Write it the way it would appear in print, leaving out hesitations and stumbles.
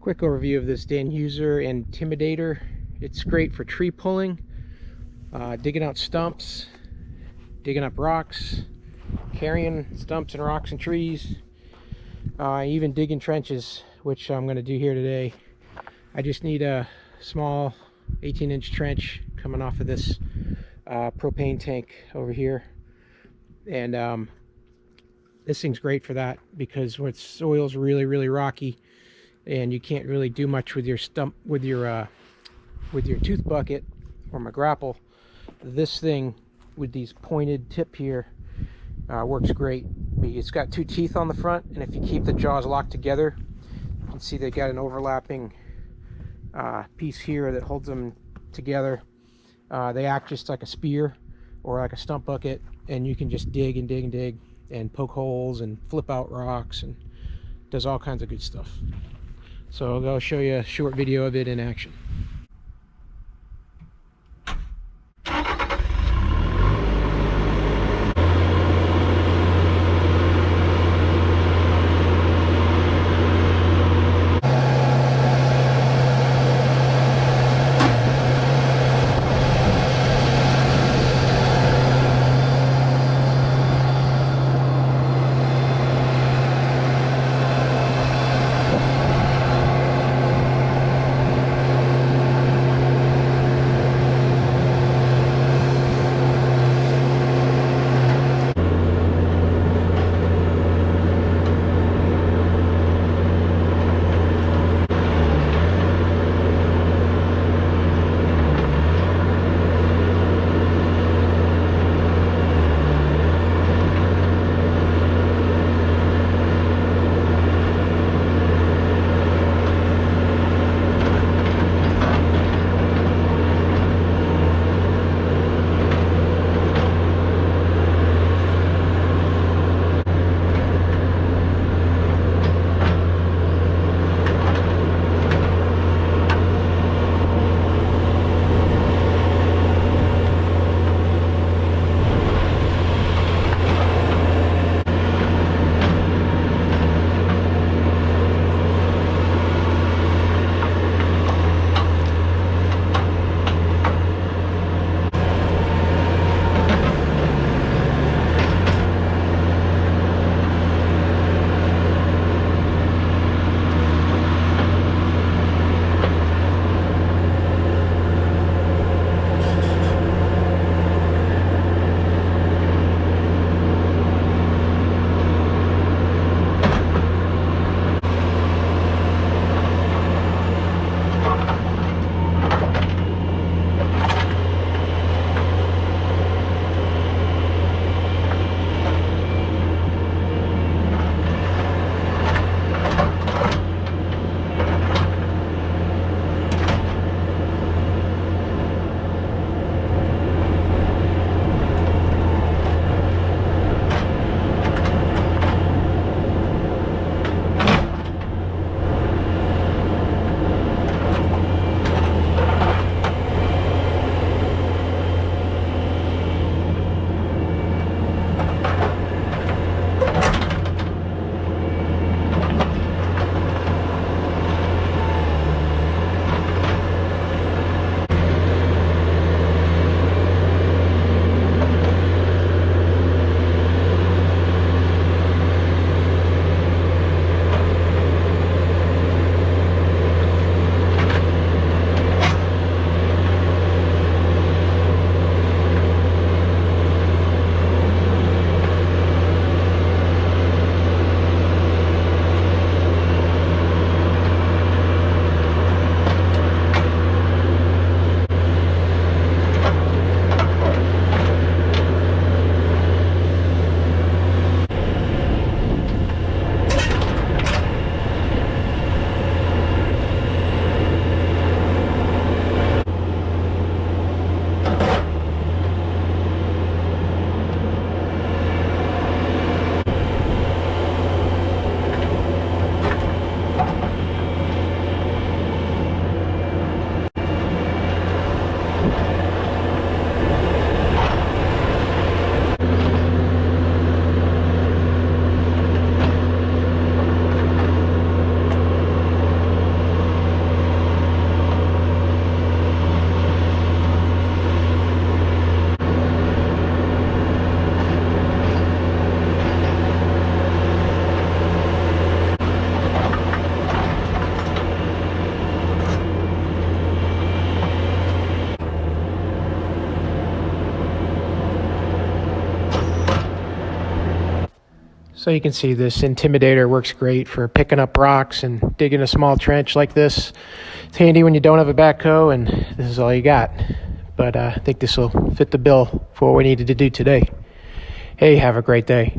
Quick overview of this Danuser Intimidator. It's great for tree pulling, digging out stumps, digging up rocks, carrying stumps and rocks and trees, even digging trenches, which I'm going to do here today. I just need a small 18-inch trench coming off of this propane tank over here, and this thing's great for that because when soil's really rocky and you can't really do much with your stump with your tooth bucket or my grapple. This thing with these pointed tip here works great. It's got two teeth on the front, and if you keep the jaws locked together, you can see they got an overlapping piece here that holds them together. They act just like a spear or like a stump bucket, and you can just dig and dig and dig and poke holes and flip out rocks, and does all kinds of good stuff. So I'll show you a short video of it in action. So you can see this Intimidator works great for picking up rocks and digging a small trench like this. It's handy when you don't have a backhoe and this is all you got. But I think this will fit the bill for what we needed to do today. Hey, have a great day.